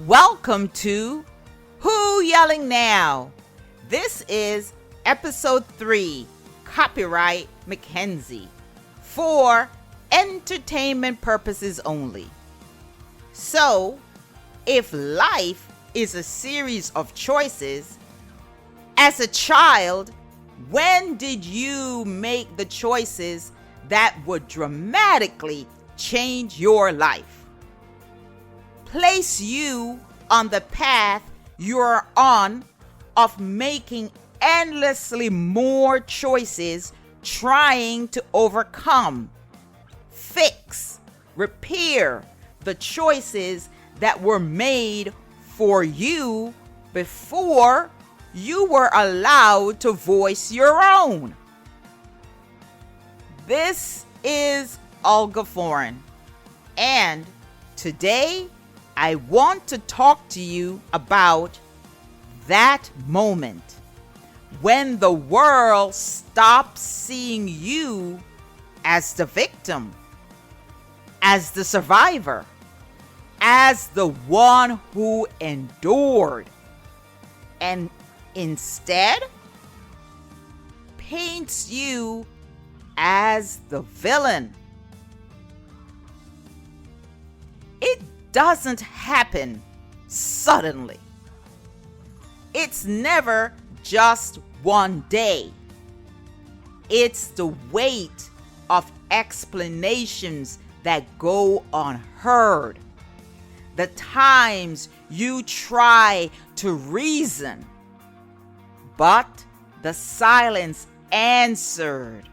Welcome to Who Yelling Now? This is episode 3, copyright Mackenzie, for entertainment purposes only. So, if life is a series of choices, as a child, when did you make the choices that would dramatically change your life? Place you on the path you're on of making endlessly more choices, trying to overcome, fix, repair the choices that were made for you before you were allowed to voice your own. This is Olga Foreign, and today I want to talk to you about that moment when the world stops seeing you as the victim, as the survivor, as the one who endured, and instead paints you as the villain. It doesn't happen suddenly. It's never just one day. It's the weight of explanations that go unheard. The times you try to reason, but the silence answered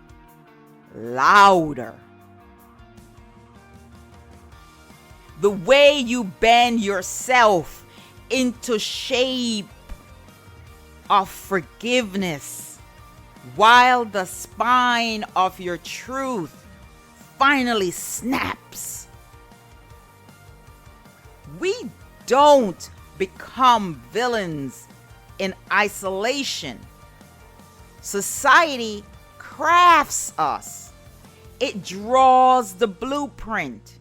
louder. The way you bend yourself into shape of forgiveness, while the spine of your truth finally snaps. We don't become villains in isolation. Society crafts us. It draws the blueprint.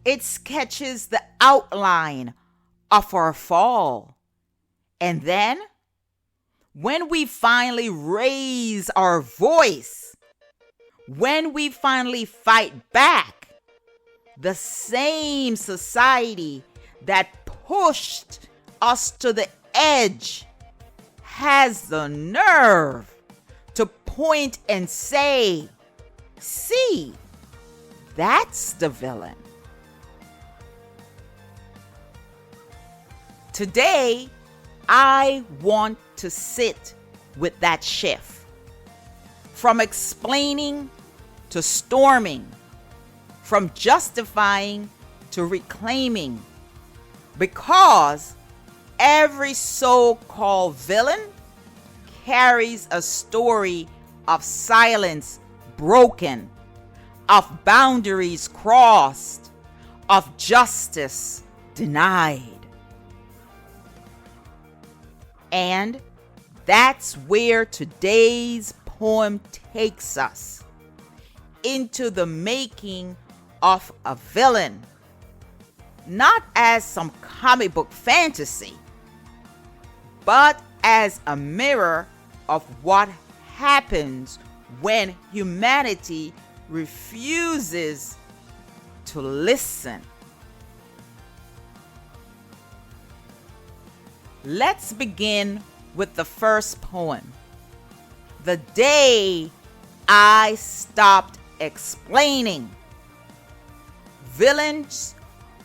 It sketches the outline of our fall. And then, when we finally raise our voice, when we finally fight back, the same society that pushed us to the edge has the nerve to point and say, "See, that's the villain." Today, I want to sit with that shift. From explaining to storming, from justifying to reclaiming, because every so-called villain carries a story of silence broken, of boundaries crossed, of justice denied. And that's where today's poem takes us, into the making of a villain, not as some comic book fantasy, but as a mirror of what happens when humanity refuses to listen. Let's begin with the first poem. The day I stopped explaining. Villains'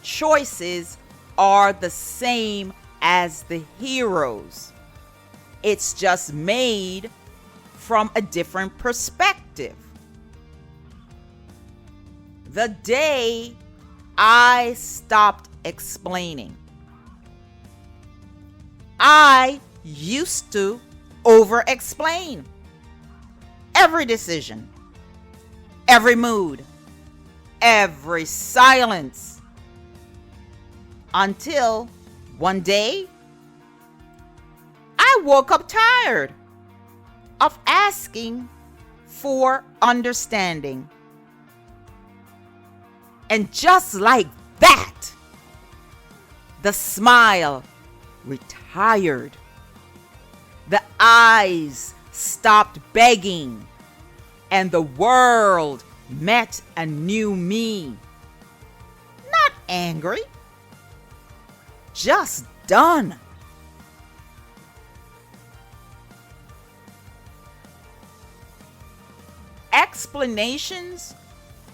choices are the same as the heroes. It's just made from a different perspective. The day I stopped explaining. I used to over-explain. every decision, every mood, every silence, until one day I woke up tired of asking for understanding. And just like that, the smile retired. The eyes stopped begging, and the world met a new me. Not angry, just done. Explanations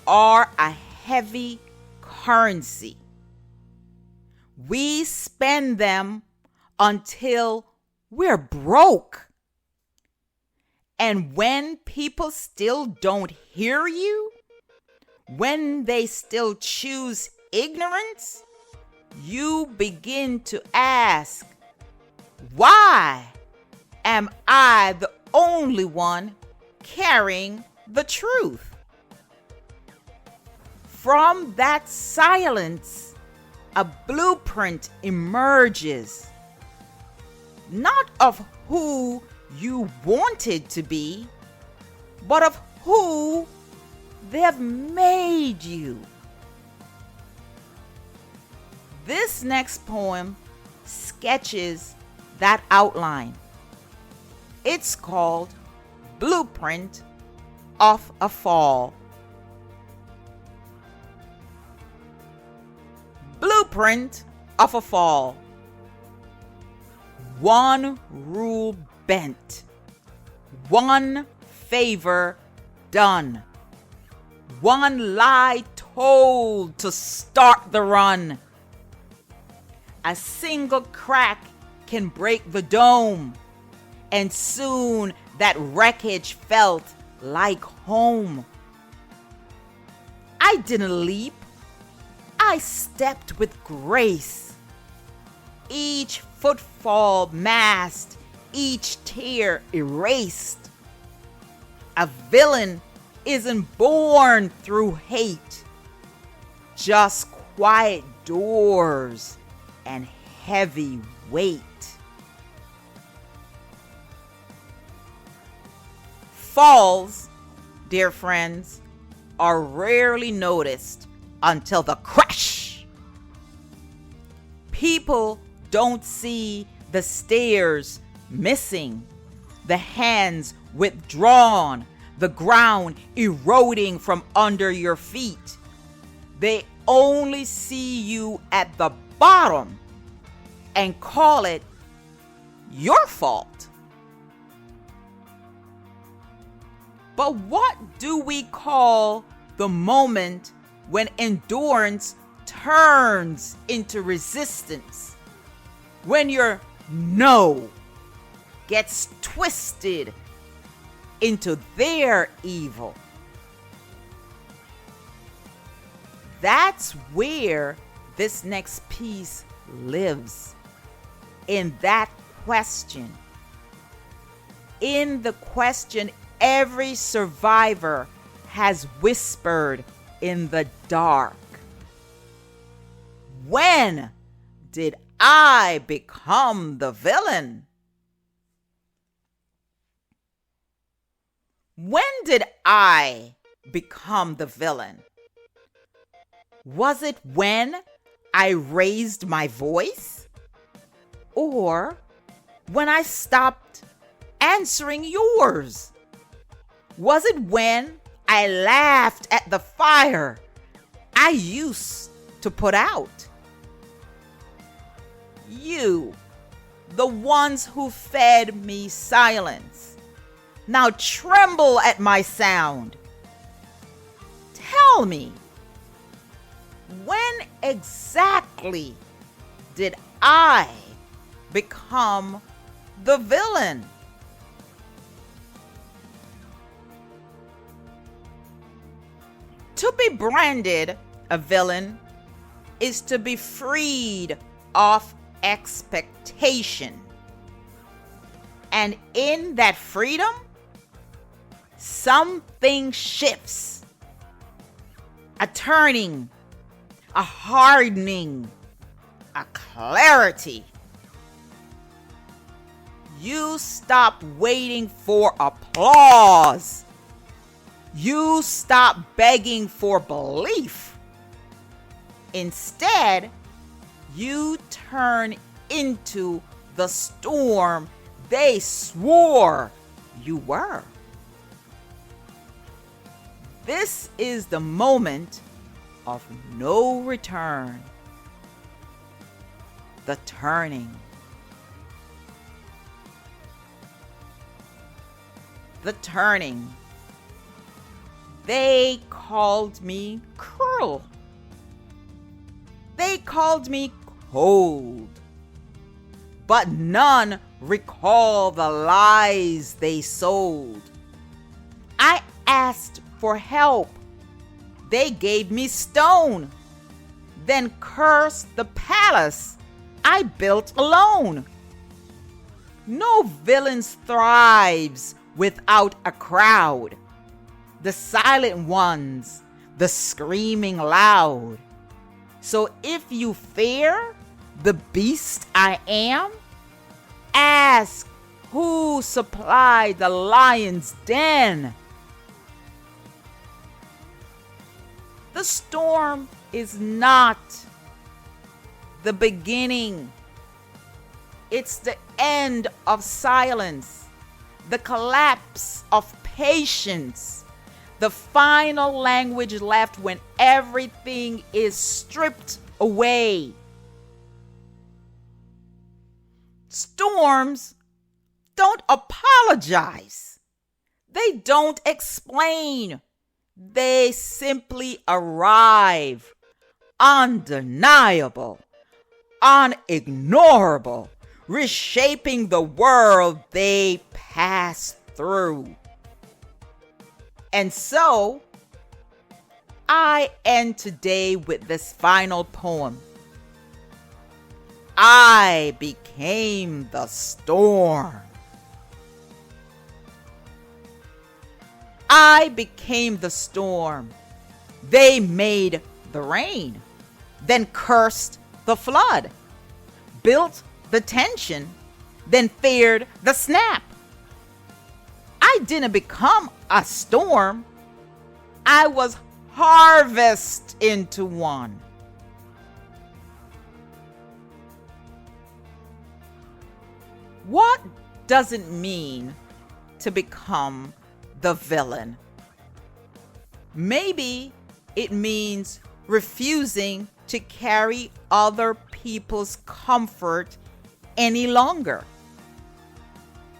are a heavy currency. We spend them until we're broke. And when people still don't hear you, when they still choose ignorance, you begin to ask, why am I the only one carrying the truth? From that silence, a blueprint emerges, not of who you wanted to be, but of who they've made you. This next poem sketches that outline. It's called Blueprint of a Fall. Blueprint of a Fall. One rule bent, one favor done, one lie told to start the run. A single crack can break the dome, and soon that wreckage felt like home. I didn't leap, I stepped with grace. Each footfall masked, each tear erased. A villain isn't born through hate, just quiet doors and heavy weight. Falls, dear friends, are rarely noticed until the crash. People don't see the stairs missing, the hands withdrawn, the ground eroding from under your feet. They only see you at the bottom and call it your fault. But what do we call the moment when endurance turns into resistance? When your no gets twisted into their evil. That's where this next piece lives. In that question. In the question every survivor has whispered in the dark. When did I become the villain? When did I become the villain? Was it when I raised my voice? Or when I stopped answering yours? Was it when I laughed at the fire I used to put out? You, the ones who fed me silence, now tremble at my sound. Tell me, when exactly did I become the villain? To be branded a villain is to be freed of expectation. And in that freedom, something shifts. A turning, a hardening, a clarity. You stop waiting for applause. You stop begging for belief. Instead, you turn into the storm they swore you were. This is the moment of no return. The turning. The turning. They called me cruel. They called me cold. But none recall the lies they sold. I asked for help. They gave me stone. Then cursed the palace I built alone. No villain thrives without a crowd. The silent ones, the screaming loud. So if you fear the beast I am, ask who supplied the lion's den. The storm is not the beginning. It's the end of silence, the collapse of patience, the final language left when everything is stripped away. Storms don't apologize. They don't explain. They simply arrive, undeniable, unignorable, reshaping the world they pass through. And so, I end today with this final poem. I became the storm. I became the storm. They made the rain, then cursed the flood, built the tension, then feared the snap. I didn't become a storm. I was harvested into one. What does it mean to become the villain? Maybe it means refusing to carry other people's comfort any longer.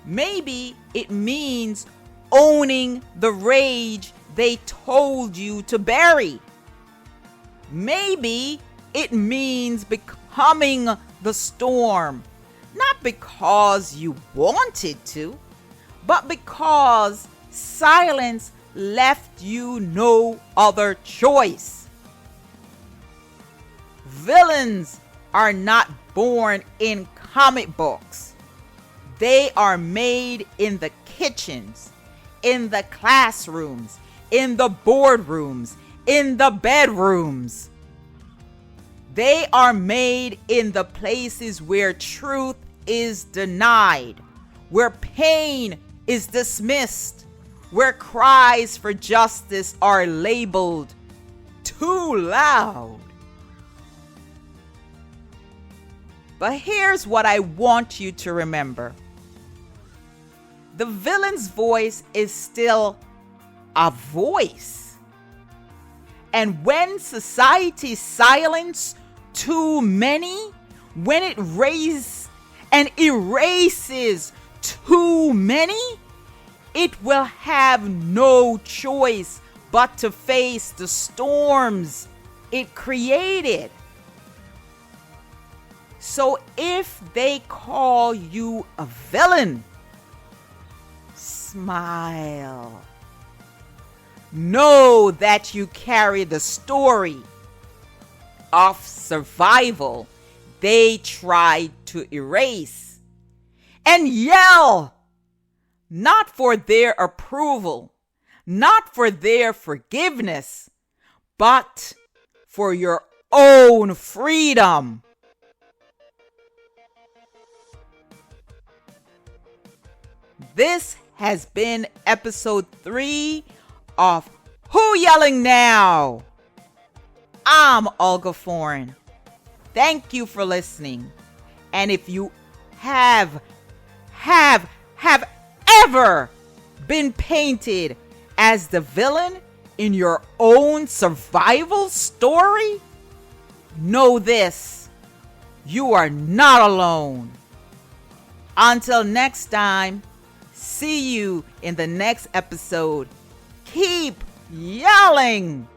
Maybe it means owning the rage they told you to bury. Maybe it means becoming the storm, not because you wanted to, but because silence left you no other choice. Villains are not born in comic books. They are made in the kitchens, in the classrooms, in the boardrooms, in the bedrooms. They are made in the places where truth is denied, where pain is dismissed, where cries for justice are labeled too loud. But here's what I want you to remember. The villain's voice is still a voice. And when society silences too many, when it raises and erases too many, it will have no choice but to face the storms it created. So if they call you a villain, smile. Know that you carry the story of survival they tried to erase. And yell, not for their approval, not for their forgiveness, but for your own freedom. This has been episode 3 of Who Yelling Now? I'm Olga Foreign. Thank you for listening. And if you have ever been painted as the villain in your own survival story, know this: you are not alone. Until next time, see you in the next episode. Keep yelling!